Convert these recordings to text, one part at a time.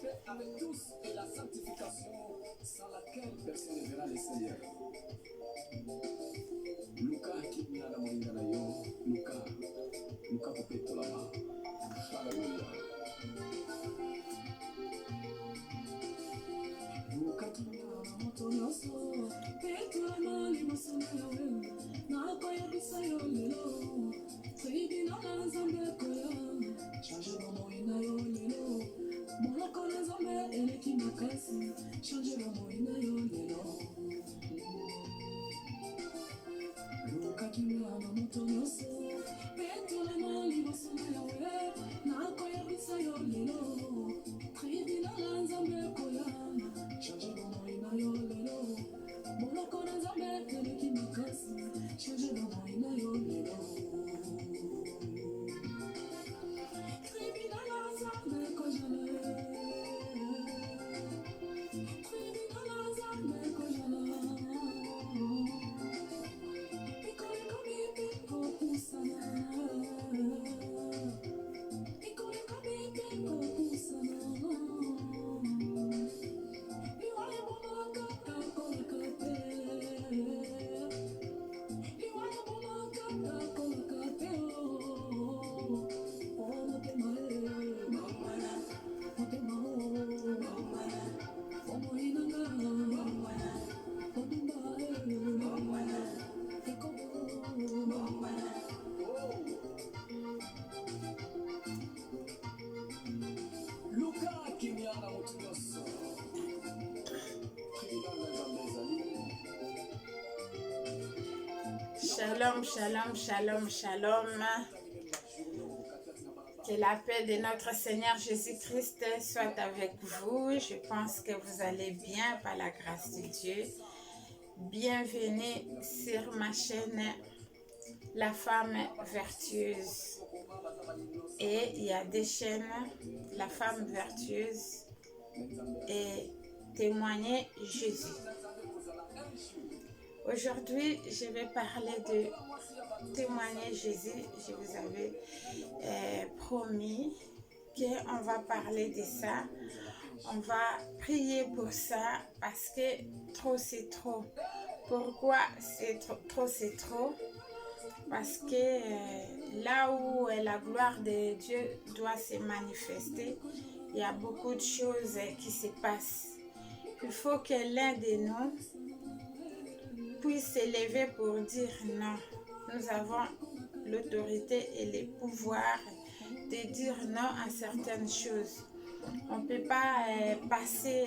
paix avec tous et la sanctification sans laquelle personne ne verra le Seigneur. Luka kimya na molinga na yo, Luka kopetolama. Hallelujah. Luka kimya na moto nyonso, petolama liboso na yawe, nakoyebisa yo lelo, tribunal na Nzambe koya, change bomoi na yo lelo, moloko na Nzambe eleki makasi, change bomoi na yo lelo. Luka kimya na moto nyonso, petolama liboso na yawe, nakoyebisa yo lelo, tribunal na Nzambe koya, change bomoi na yo lelo, moloko na Nzambe eleki makasi, change bomoi na yo lelo. Tribunal na Nzambe kojana, tribunal na Nzambe kojana. Shalom, shalom, shalom, shalom. Que la paix de notre Seigneur Jésus-Christ soit avec vous. Je pense que vous allez bien par la grâce de Dieu. Bienvenue sur ma chaîne La Femme Vertueuse. Et il y a des chaînes, La Femme Vertueuse et Témoigner Jésus. Aujourd'hui, je vais parler de Témoigner Jésus. Je vous avais promis qu'on va parler de ça. On va prier pour ça parce que trop c'est trop. Pourquoi c'est trop c'est trop? Parce que là où la gloire de Dieu doit se manifester, il y a beaucoup de choses qui se passent. Il faut que l'un de nous puisse s'élever pour dire non. Nous avons l'autorité et le pouvoir de dire non à certaines choses. On ne peut pas passer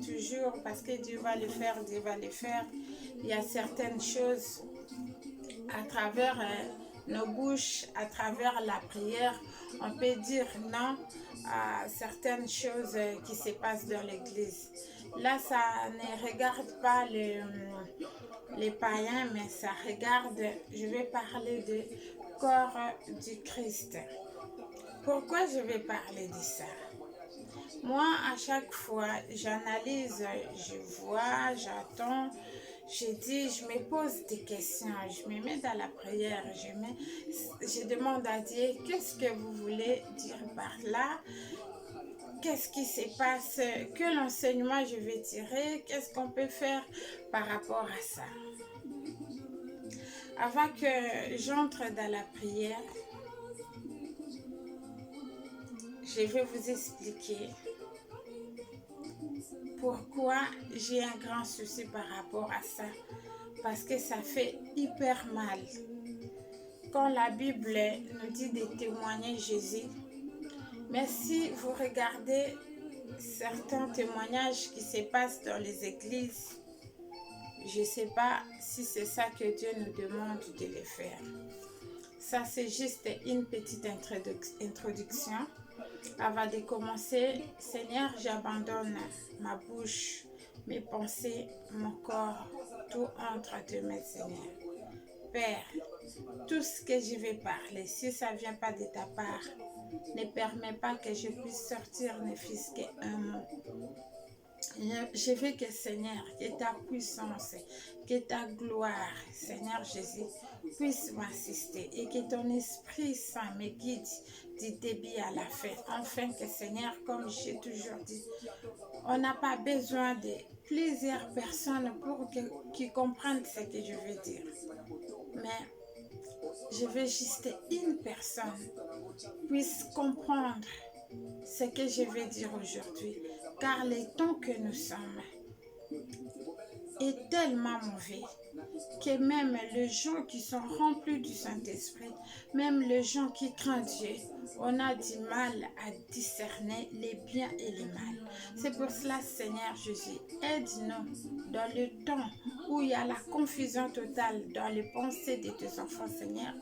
toujours parce que Dieu va le faire, Dieu va le faire. Il y a certaines choses à travers nos bouches, à travers la prière, on peut dire non à certaines choses qui se passent dans l'église. Là, ça ne regarde pas les païens, mais ça regarde, je vais parler du corps du Christ. Pourquoi je vais parler de ça? Moi, à chaque fois, j'analyse, je vois, j'attends, je dis, je me pose des questions, je me mets dans la prière, je demande à Dieu, qu'est-ce que vous voulez dire par là? Qu'est-ce qui se passe? Quel enseignement je vais tirer? Qu'est-ce qu'on peut faire par rapport à ça? Avant que j'entre dans la prière, je vais vous expliquer pourquoi j'ai un grand souci par rapport à ça. Parce que ça fait hyper mal. Quand la Bible nous dit de témoigner Jésus, mais si vous regardez certains témoignages qui se passent dans les églises, je ne sais pas si c'est ça que Dieu nous demande de le faire. Ça, c'est juste une petite introduction. Avant de commencer, Seigneur, j'abandonne ma bouche, mes pensées, mon corps, tout entre tes mains, Seigneur. Père, tout ce que je vais parler, si ça ne vient pas de ta part, ne permets pas que je puisse sortir ne fût-ce qu'un mot. Je veux que Seigneur, que ta puissance, que ta gloire, Seigneur Jésus, puisse m'assister et que ton Esprit Saint me guide du début à la fin. Enfin que Seigneur, comme j'ai toujours dit, on n'a pas besoin de plusieurs personnes qui comprennent ce que je veux dire. Mais je veux juste une personne puisse comprendre ce que je vais dire aujourd'hui, car le temps que nous sommes est tellement mauvais que même les gens qui sont remplis du Saint-Esprit, même les gens qui craignent Dieu, on a du mal à discerner les biens et les mal. C'est pour cela, Seigneur Jésus, aide-nous dans le temps où il y a la confusion totale dans les pensées de tes enfants, Seigneur.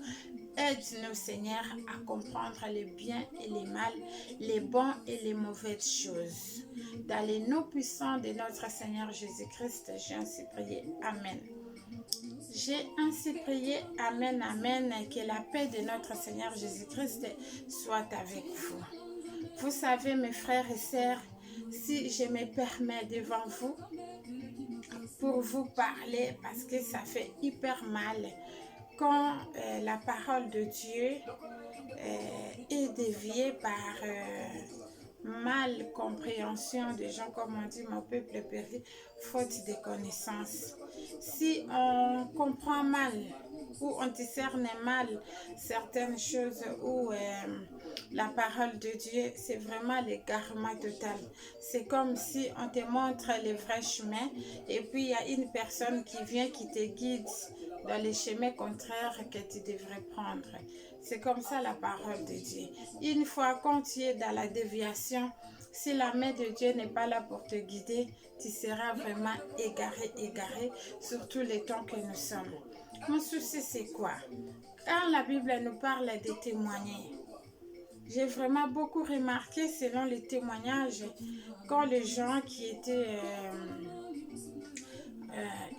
Aide-nous, Seigneur, à comprendre les biens et les mal, les bons et les mauvaises choses. Dans les noms puissants de notre Seigneur Jésus-Christ, j'ai ainsi prié. Amen. J'ai ainsi prié. Amen, amen. Que la paix de notre Seigneur Jésus-Christ soit avec vous. Vous savez, mes frères et sœurs, si je me permets devant vous, pour vous parler, parce que ça fait hyper mal, quand la parole de Dieu est déviée par mal compréhension des gens, comme on dit, mon peuple périt, faute de connaissances. Si on comprend mal ou on discerne mal certaines choses ou la parole de Dieu, c'est vraiment l'égarement total. C'est comme si on te montre le vrai chemin et puis il y a une personne qui vient qui te guide dans les chemins contraires que tu devrais prendre. C'est comme ça la parole de Dieu. Une fois quand tu es dans la déviation, si la main de Dieu n'est pas là pour te guider, tu seras vraiment égaré, surtout les temps que nous sommes. Mon souci, c'est quoi? Quand la Bible nous parle de témoigner, j'ai vraiment beaucoup remarqué selon les témoignages, quand les gens qui étaient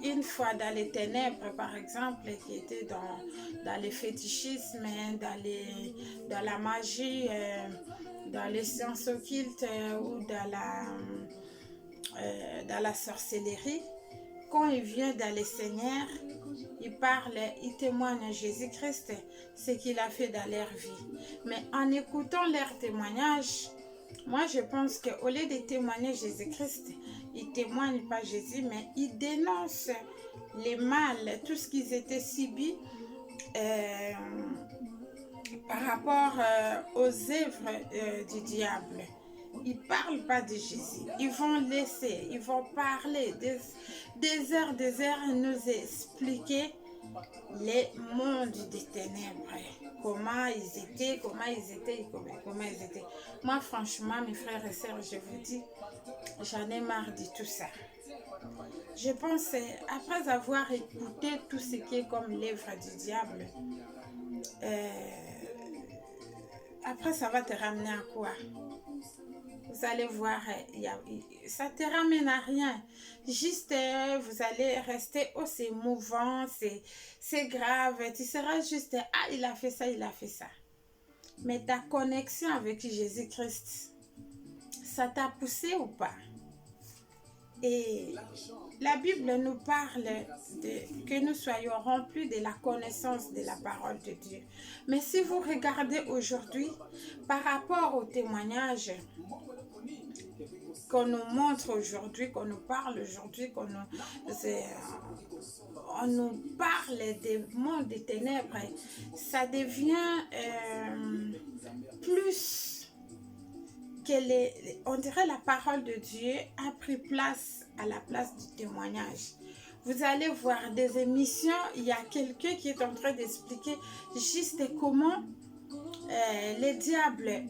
une fois dans les ténèbres, par exemple, qui étaient dans les fétichismes, dans la magie, dans les sciences occultes ou dans la sorcellerie, quand ils viennent dans les Seigneurs, ils parlent, ils témoignent à Jésus-Christ, ce qu'il a fait dans leur vie. Mais en écoutant leurs témoignages, moi je pense qu'au lieu de témoigner Jésus-Christ, ils ne témoignent pas Jésus, mais ils dénoncent les mal, tout ce qu'ils étaient subis par rapport aux œuvres du diable. Ils ne parlent pas de Jésus. Ils vont laisser, ils vont parler des heures nous expliquer les mondes des ténèbres. Comment ils étaient. Moi, franchement, mes frères et sœurs, je vous dis, j'en ai marre de tout ça. Je pense, après avoir écouté tout ce qui est comme l'œuvre du diable, après ça va te ramener à quoi? Vous allez voir, ça ne te ramène à rien. Juste, vous allez rester, oh c'est mouvant, c'est grave. Tu seras juste, ah il a fait ça, il a fait ça. Mais ta connexion avec Jésus-Christ, ça t'a poussé ou pas? Et la Bible nous parle que nous soyons remplis de la connaissance de la parole de Dieu. Mais si vous regardez aujourd'hui, par rapport au témoignage qu'on nous montre aujourd'hui, qu'on nous parle aujourd'hui, on nous parle des mondes des ténèbres, ça devient plus que on dirait la parole de Dieu a pris place à la place du témoignage. Vous allez voir des émissions, il y a quelqu'un qui est en train d'expliquer juste comment les diables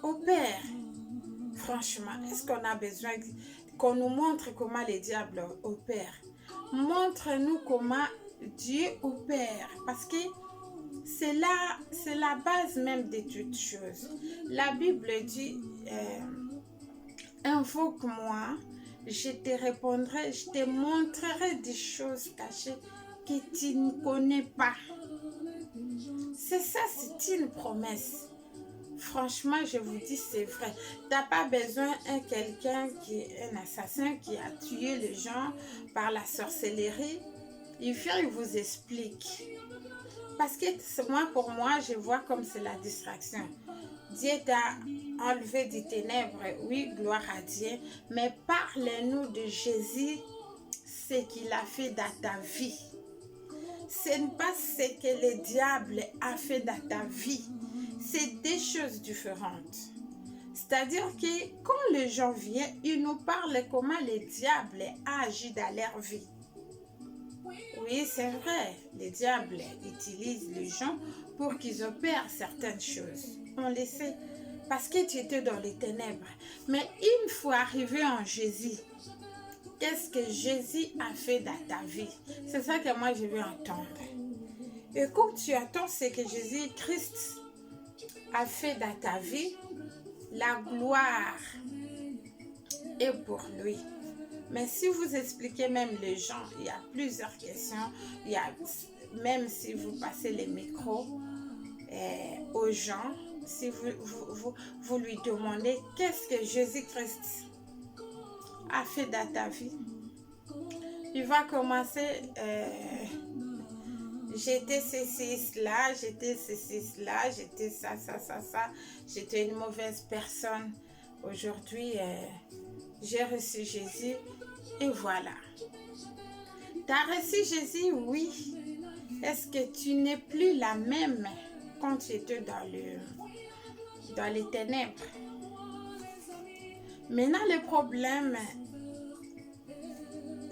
opèrent. Franchement, est-ce qu'on a besoin qu'on nous montre comment les diables opèrent? Montre-nous comment Dieu opère, parce que c'est la base même de toutes choses. La Bible dit, invoque-moi, je te répondrai, je te montrerai des choses cachées que tu ne connais pas. C'est ça, c'est une promesse. Franchement, je vous dis, c'est vrai. T'as pas besoin d'un quelqu'un qui est un assassin qui a tué les gens par la sorcellerie. Il vient, il vous explique. Parce que moi, pour moi, je vois comme c'est la distraction. Dieu t'a enlevé des ténèbres, oui, gloire à Dieu. Mais parlez-nous de Jésus, ce qu'il a fait dans ta vie. Ce n'est pas ce que le diable a fait dans ta vie. C'est des choses différentes. C'est-à-dire que quand les gens viennent, ils nous parlent comment le diable a agi dans leur vie. Oui, c'est vrai, le diable utilise les gens pour qu'ils opèrent certaines choses. On le sait, parce que tu étais dans les ténèbres. Mais une fois arrivé en Jésus, qu'est-ce que Jésus a fait dans ta vie? C'est ça que moi je veux entendre. Et quand tu attends ce que Jésus-Christ a fait dans ta vie, la gloire est pour lui. Mais si vous expliquez même les gens, il y a plusieurs questions. Il y a, même si vous passez les micros aux gens, si vous lui demandez qu'est-ce que Jésus-Christ a fait dans ta vie, il va commencer... j'étais ceci, là, j'étais ceci, là, j'étais ça, j'étais une mauvaise personne. Aujourd'hui, j'ai reçu Jésus et voilà. Tu as reçu Jésus, oui. Est-ce que tu n'es plus la même quand tu étais dans les ténèbres? Maintenant, le problème,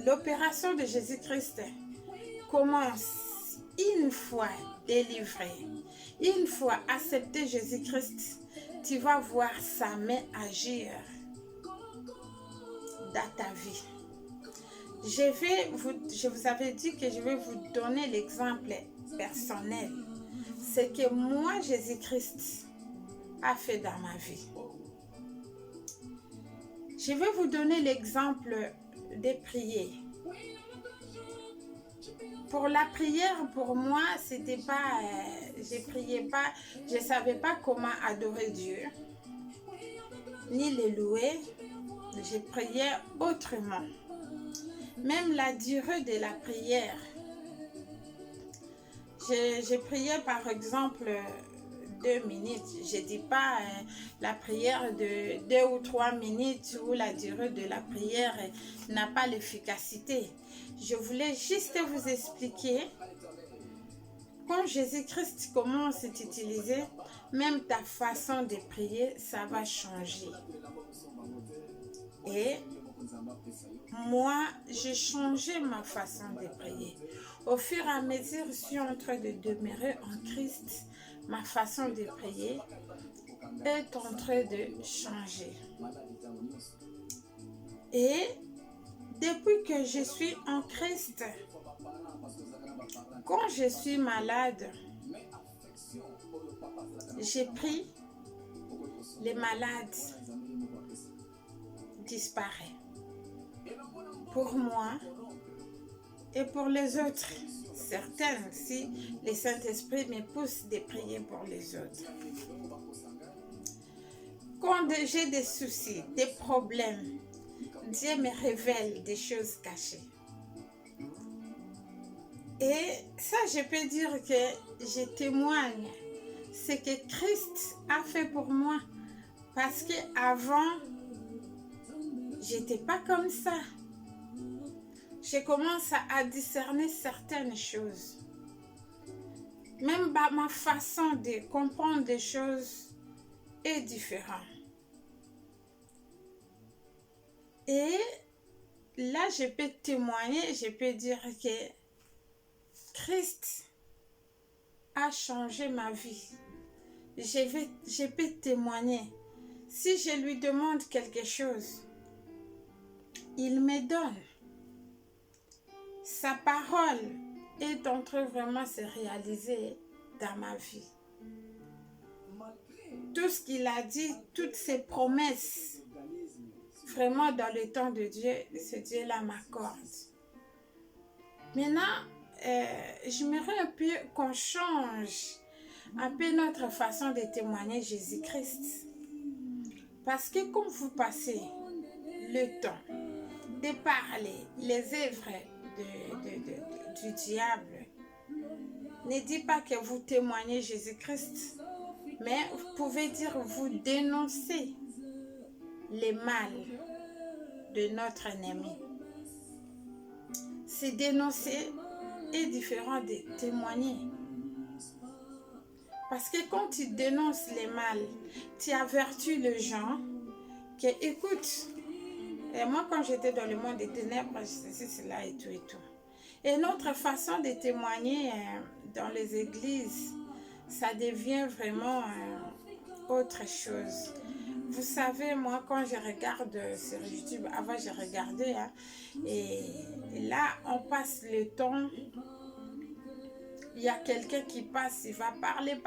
l'opération de Jésus-Christ commence une fois délivré, une fois accepté Jésus-Christ, tu vas voir sa main agir dans ta vie. Je vous avais dit que je vais vous donner l'exemple personnel. C'est que moi, Jésus-Christ a fait dans ma vie. Je vais vous donner l'exemple des prières. Pour la prière, pour moi, c'était pas, je priais pas, je savais pas comment adorer Dieu, ni le louer. Je priais autrement. Même la durée de la prière, je priais par exemple 2 minutes. Je dis pas la prière de 2 ou 3 minutes où la durée de la prière n'a pas l'efficacité. Je voulais juste vous expliquer quand Jésus-Christ commence à t'utiliser, même ta façon de prier, ça va changer. Et moi, j'ai changé ma façon de prier. Au fur et à mesure, je suis en train de demeurer en Christ. Ma façon de prier est en train de changer. Et depuis que je suis en Christ, quand je suis malade, j'ai pris, les malades disparaissent. Pour moi et pour les autres, certaines, si le Saint-Esprit me pousse de prier pour les autres. Quand j'ai des soucis, des problèmes, Dieu me révèle des choses cachées. Et ça, je peux dire que je témoigne ce que Christ a fait pour moi. Parce qu'avant, je n'étais pas comme ça. Je commence à discerner certaines choses. Même ma façon de comprendre des choses est différente. Et là, je peux témoigner, je peux dire que Christ a changé ma vie. Je peux témoigner. Si je lui demande quelque chose, il me donne. Sa parole est en train vraiment de se réaliser dans ma vie. Tout ce qu'il a dit, toutes ses promesses, vraiment dans le temps de Dieu, ce Dieu-là m'accorde. Maintenant, j'aimerais un peu qu'on change un peu notre façon de témoigner Jésus-Christ. Parce que quand vous passez le temps de parler les œuvres du diable, ne dites pas que vous témoignez Jésus-Christ, mais vous pouvez dire vous dénoncez les mal de notre ennemi. C'est dénoncer est différent de témoigner. Parce que quand tu dénonces les mal, tu avertis les gens que, écoute, et moi quand j'étais dans le monde des ténèbres, je faisais cela et tout et tout. Et notre façon de témoigner dans les églises, ça devient vraiment autre chose. Vous savez, moi, quand je regarde sur YouTube, avant je regardais, hein, et là, on passe le temps, il y a quelqu'un qui passe, il va parler,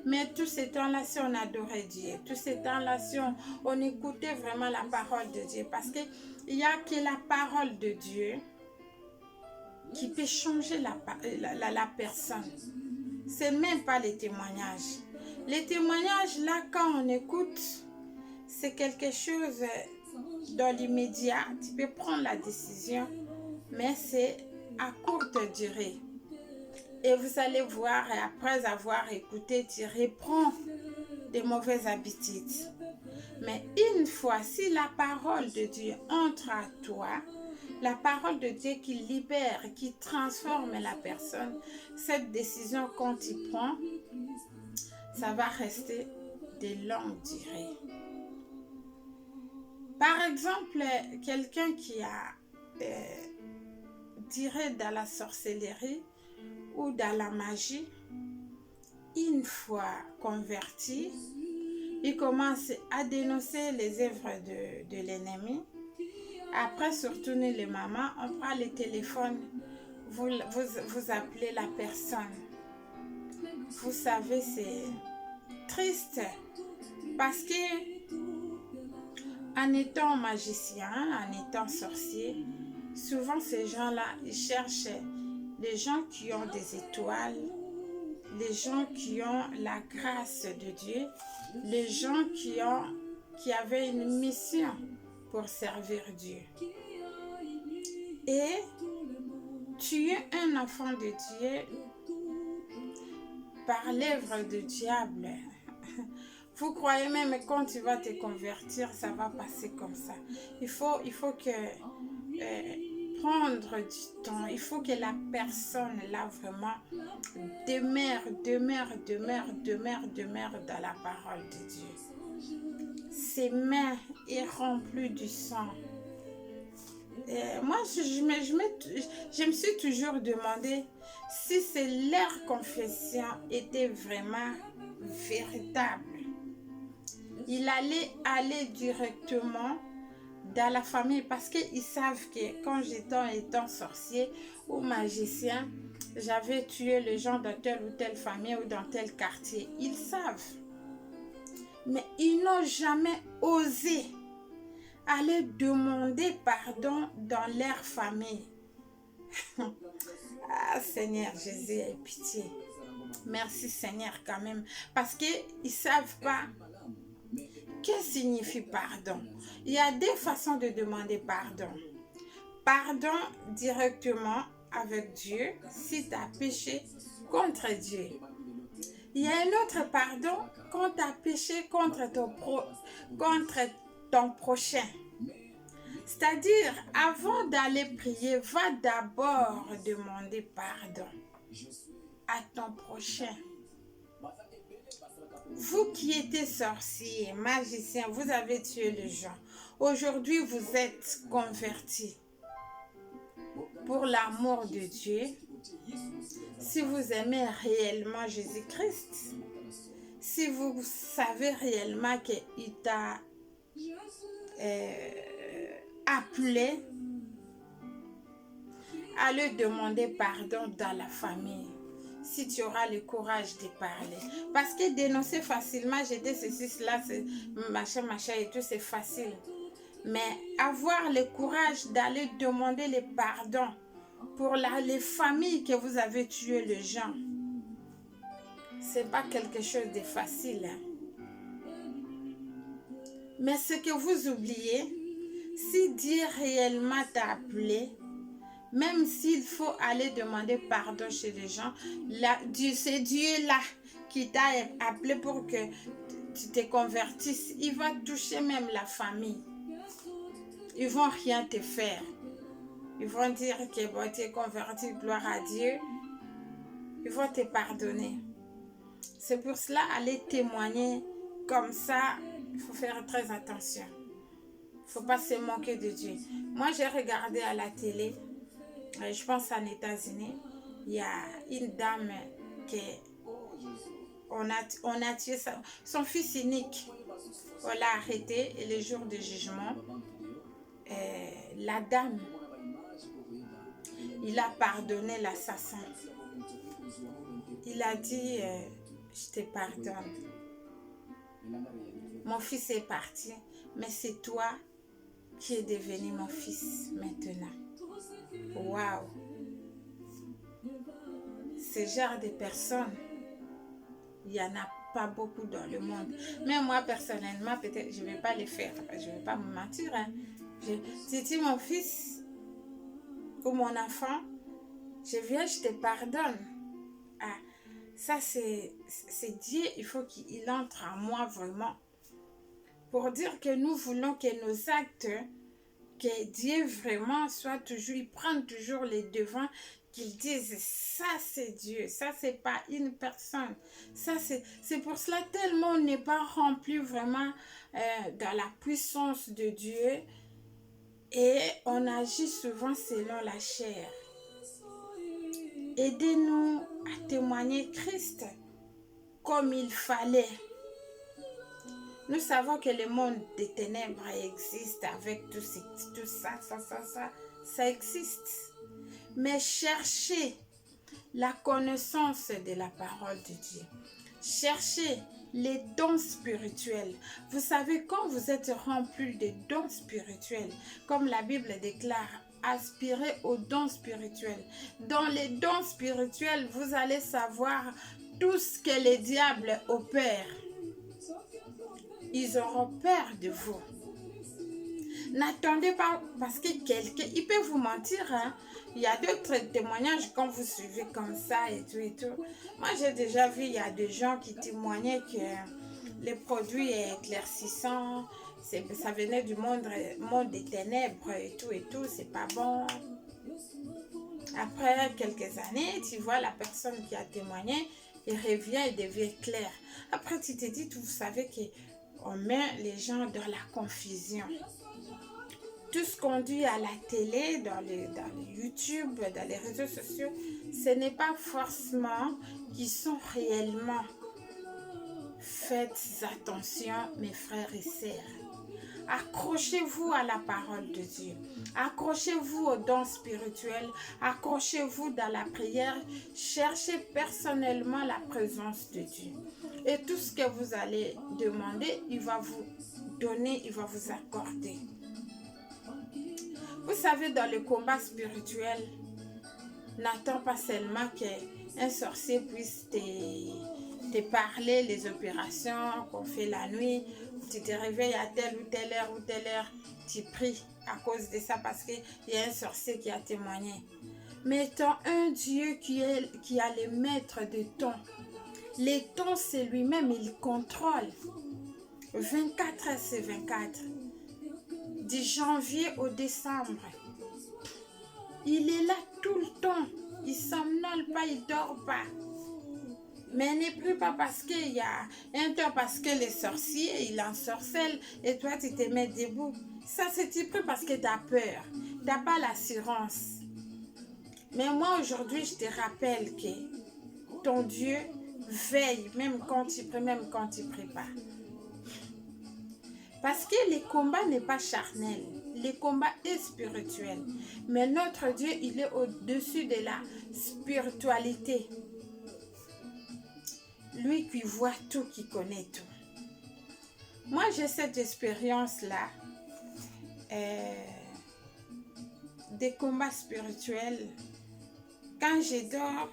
mais tout ce temps-là, si on adorait Dieu, tout ce temps-là, si on écoutait vraiment la parole de Dieu, parce qu'il n'y a que la parole de Dieu qui peut changer la personne. C'est même pas les témoignages. Les témoignages, là, quand on écoute, c'est quelque chose dans l'immédiat. Tu peux prendre la décision, mais c'est à courte durée. Et vous allez voir, et après avoir écouté, tu reprends des mauvaises habitudes. Mais une fois, si la parole de Dieu entre à toi, la parole de Dieu qui libère, qui transforme la personne, cette décision quand tu prends, ça va rester de longue durée. Par exemple, quelqu'un qui a tiré dans la sorcellerie ou dans la magie, une fois converti, il commence à dénoncer les œuvres de l'ennemi. Après, surtout nous les mamans, on prend le téléphone, vous appelez la personne. Vous savez, c'est triste parce que en étant magicien, en étant sorcier, souvent ces gens-là, ils cherchent les gens qui ont des étoiles, les gens qui ont la grâce de Dieu, les gens qui avaient une mission pour servir Dieu. Et tu es un enfant de Dieu par l'œuvre du diable. Vous croyez même que quand tu vas te convertir, ça va passer comme ça. Il faut que prendre du temps. Il faut que la personne là vraiment demeure dans la parole de Dieu. Ses mains iront plus du sang. Moi, je me suis toujours demandé si leur confession était vraiment véritable. Il allait aller directement dans la famille parce qu'ils savent que quand j'étais étant sorcier ou magicien, j'avais tué les gens dans telle ou telle famille ou dans tel quartier. Ils savent. Mais ils n'ont jamais osé aller demander pardon dans leur famille. Ah Seigneur Jésus, aie pitié. Merci Seigneur quand même. Parce qu'ils ne savent pas que signifie pardon. Il y a deux façons de demander pardon. Pardon directement avec Dieu si tu as péché contre Dieu. Il y a un autre pardon quand tu as péché contre ton prochain. C'est-à-dire, avant d'aller prier, va d'abord demander pardon à ton prochain. Vous qui étiez sorcier, magicien, vous avez tué les gens. Aujourd'hui, vous êtes convertis. Pour l'amour de Dieu, si vous aimez réellement Jésus-Christ, si vous savez réellement qu'il t'a appelé à lui demander pardon dans la famille, si tu auras le courage de parler. Parce que dénoncer facilement, j'ai dit ceci, cela, machin et tout, c'est facile. Mais avoir le courage d'aller demander le pardon pour les familles que vous avez tué les gens, c'est pas quelque chose de facile. Hein. Mais ce que vous oubliez, si Dieu réellement t'a appelé, même s'il faut aller demander pardon chez les gens, c'est Dieu là qui t'a appelé pour que tu te convertisses. Il va toucher même la famille. Ils ne vont rien te faire. Ils vont dire que bon, tu es converti, gloire à Dieu. Ils vont te pardonner. C'est pour cela, aller témoigner comme ça, il faut faire très attention. Il ne faut pas se moquer de Dieu. Moi, j'ai regardé à la télé, je pense en États-Unis, il y a une dame qui on a tué son fils unique. On l'a arrêté et le jour du jugement, la dame, il a pardonné l'assassin. Il a dit, je te pardonne. Mon fils est parti, mais c'est toi qui es devenu mon fils maintenant. Waouh! Ce genre de personnes, il n'y en a pas beaucoup dans le monde. Mais moi, personnellement, peut-être, je ne vais pas le faire. Je ne vais pas me mentir. Hein. Si tu es mon fils ou mon enfant, je viens, je te pardonne. Ah, ça, c'est Dieu. Il faut qu'il entre en moi vraiment. Pour dire que nous voulons que nos actes, que Dieu vraiment soit toujours, il prenne toujours les devants, qu'il dise, ça c'est Dieu, ça c'est pas une personne. Ça c'est pour cela tellement on n'est pas rempli vraiment dans la puissance de Dieu et on agit souvent selon la chair. Aidez-nous à témoigner Christ comme il fallait. Nous savons que le monde des ténèbres existe avec tout ça existe. Mais cherchez la connaissance de la parole de Dieu. Cherchez les dons spirituels. Vous savez, quand vous êtes rempli de dons spirituels, comme la Bible déclare, aspirez aux dons spirituels. Dans les dons spirituels, vous allez savoir tout ce que les diables opèrent. Ils auront peur de vous. N'attendez pas parce que quelqu'un, il peut vous mentir. Hein? Il y a d'autres témoignages quand vous suivez comme ça et tout et tout. Moi, j'ai déjà vu, il y a des gens qui témoignaient que les produits éclaircissants, ça venait du monde des ténèbres et tout, c'est pas bon. Après quelques années, tu vois la personne qui a témoigné, il revient et devient clair. Après, tu te dis, vous savez qu'on met les gens dans la confusion. Tout ce qu'on dit à la télé, dans les YouTube, dans les réseaux sociaux, ce n'est pas forcément qu'ils sont réellement. Faites attention, mes frères et sœurs. Accrochez-vous à la parole de Dieu. Accrochez-vous aux dons spirituels. Accrochez-vous dans la prière. Cherchez personnellement la présence de Dieu. Et tout ce que vous allez demander, il va vous donner, il va vous accorder. Vous savez, dans le combat spirituel, n'attends pas seulement qu'un sorcier puisse te parler les opérations qu'on fait la nuit. Tu te réveilles à telle ou telle heure, tu pries à cause de ça parce qu'il y a un sorcier qui a témoigné. Mais étant un Dieu qui a les maîtres de temps, les temps c'est lui-même, il contrôle. 24 heures c'est 24. Du janvier au décembre. Il est là tout le temps. Il ne somnole pas, il ne dort pas. Mais ne prie pas parce qu'il y a un temps, parce que les sorciers, il ensorcelle et toi tu te mets debout. Ça c'est tu pries parce que tu as peur. Tu n'as pas l'assurance. Mais moi aujourd'hui, je te rappelle que ton Dieu veille, même quand tu pries, même quand tu ne pries pas. Parce que le combat n'est pas charnel, le combat est spirituel. Mais notre Dieu, il est au-dessus de la spiritualité. Lui qui voit tout, qui connaît tout. Moi, j'ai cette expérience-là des combats spirituels. Quand je dors,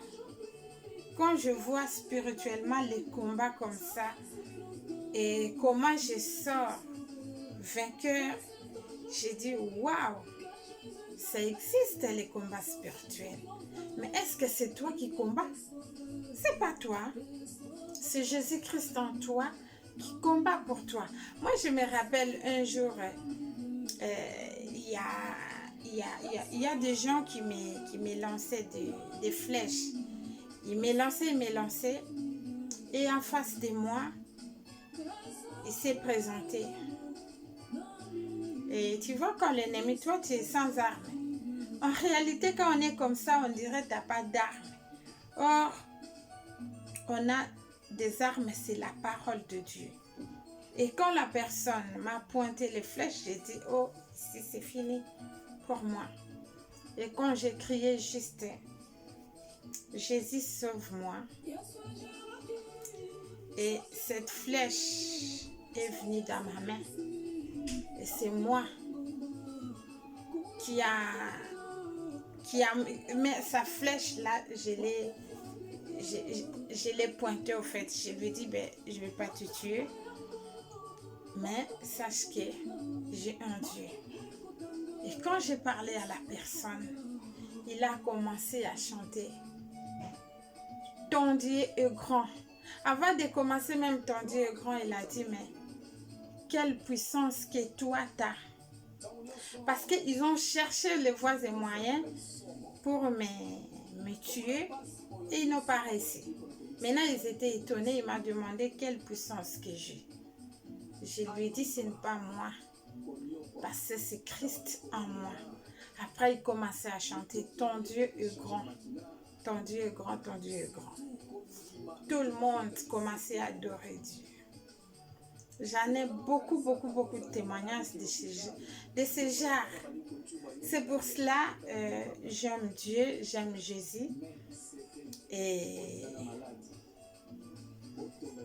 quand je vois spirituellement les combats comme ça et comment je sors vainqueur, j'ai dit waouh, ça existe les combats spirituels. Mais est-ce que c'est toi qui combats? C'est pas toi. C'est Jésus-Christ en toi qui combat pour toi. Moi, je me rappelle un jour, il y a des gens qui me lançaient des flèches. Ils me lançaient. Et en face de moi, il s'est présenté. Et tu vois, quand l'ennemi, toi, tu es sans armes. En réalité, quand on est comme ça, on dirait que tu n'as pas d'armes. Or, on a des armes, c'est la parole de Dieu. Et quand la personne m'a pointé les flèches, j'ai dit, oh, ici c'est fini pour moi. Et quand j'ai crié juste, Jésus sauve-moi. Et cette flèche est venue dans ma main. Et c'est moi qui a mais sa flèche là, je l'ai pointée au fait. Je lui ai dit, ben, je ne vais pas te tuer. Mais sache que j'ai un Dieu. Et quand j'ai parlé à la personne, il a commencé à chanter. Ton Dieu est grand. Avant de commencer même ton Dieu est grand, il a dit, mais quelle puissance que toi t'as. Parce qu'ils ont cherché les voies et moyens pour me tuer et ils n'ont pas réussi. Maintenant, ils étaient étonnés. Il m'a demandé quelle puissance que j'ai. Je lui ai dit, ce n'est pas moi. Parce que c'est Christ en moi. Après, il commençait à chanter, ton Dieu est grand. Ton Dieu est grand, ton Dieu est grand. Tout le monde commençait à adorer Dieu. J'en ai beaucoup de témoignages de ce genre. C'est pour cela j'aime Dieu, j'aime Jésus. Et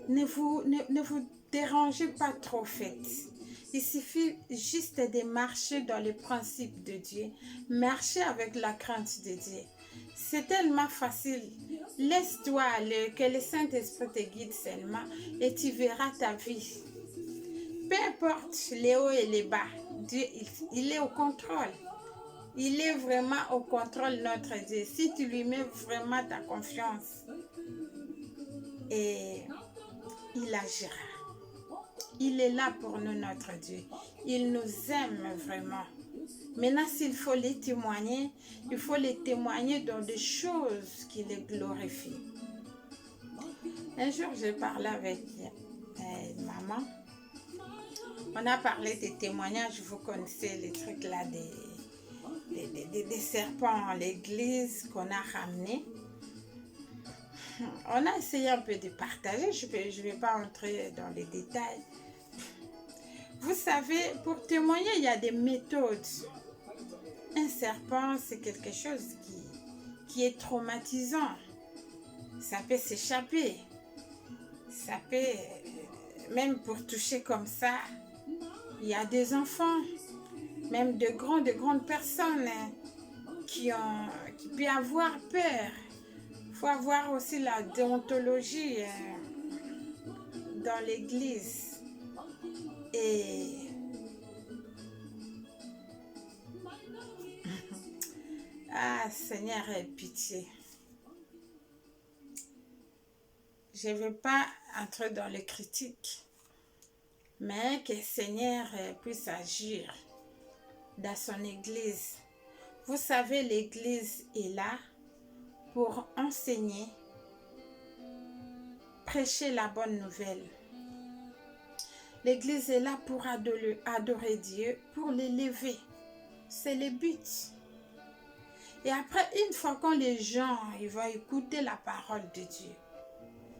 ne vous dérangez pas trop, faites. Il suffit juste de marcher dans les principes de Dieu. Marcher avec la crainte de Dieu. C'est tellement facile. Laisse-toi aller, que le Saint-Esprit te guide seulement et tu verras ta vie. Peu importe les hauts et les bas, Dieu, il est au contrôle. Il est vraiment au contrôle, notre Dieu. Si tu lui mets vraiment ta confiance, et il agira. Il est là pour nous, notre Dieu. Il nous aime vraiment. Maintenant, s'il faut les témoigner, il faut les témoigner dans des choses qui les glorifient. Un jour, j'ai parlé avec maman. On a parlé des témoignages. Vous connaissez les trucs là des serpents à l'église qu'on a ramenés. On a essayé un peu de partager. Je vais pas entrer dans les détails. Vous savez, pour témoigner, il y a des méthodes. Un serpent, c'est quelque chose qui est traumatisant. Ça peut s'échapper. Ça peut, même pour toucher comme ça, il y a des enfants, même de grandes personnes qui peuvent avoir peur. Il faut avoir aussi la déontologie dans l'église. Et ah, Seigneur, aie pitié. Je ne vais pas entrer dans les critiques, mais que Seigneur puisse agir dans son église. Vous savez, l'église est là pour enseigner, prêcher la bonne nouvelle. L'église est là pour adorer Dieu, pour l'élever. C'est le but. Et après, une fois que les gens ils vont écouter la parole de Dieu,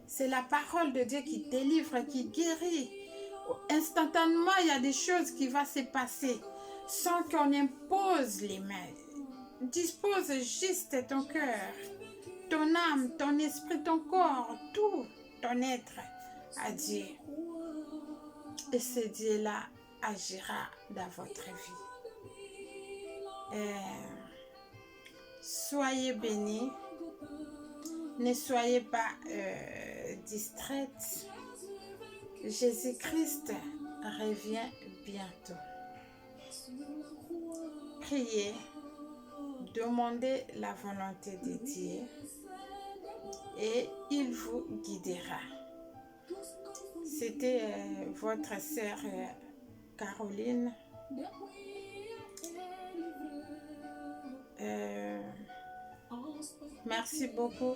c'est la parole de Dieu qui délivre, qui guérit. Instantanément, il y a des choses qui vont se passer sans qu'on impose les mains. Dispose juste ton cœur, ton âme, ton esprit, ton corps, tout ton être à Dieu. Et ce Dieu-là agira dans votre vie. Soyez bénis. Ne soyez pas distraite. Jésus-Christ revient bientôt. Priez, demandez la volonté de Dieu et il vous guidera. C'était votre sœur Caroline. Merci beaucoup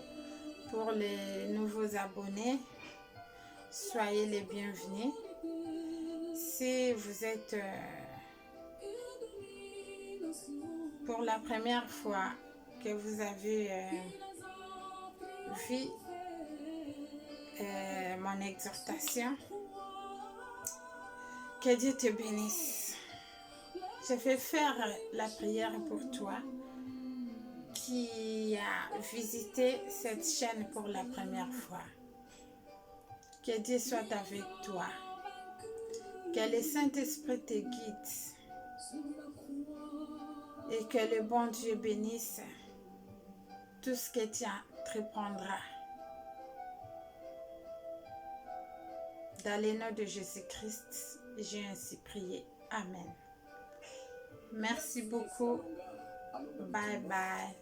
pour les nouveaux abonnés. Soyez les bienvenus. Si vous êtes pour la première fois que vous avez vu mon exhortation, que Dieu te bénisse. Je vais faire la prière pour toi qui a visité cette chaîne pour la première fois. Que Dieu soit avec toi. Que le Saint-Esprit te guide. Et que le bon Dieu bénisse tout ce que tu entreprendras. Dans le nom de Jésus-Christ, j'ai ainsi prié. Amen. Merci beaucoup. Bye bye.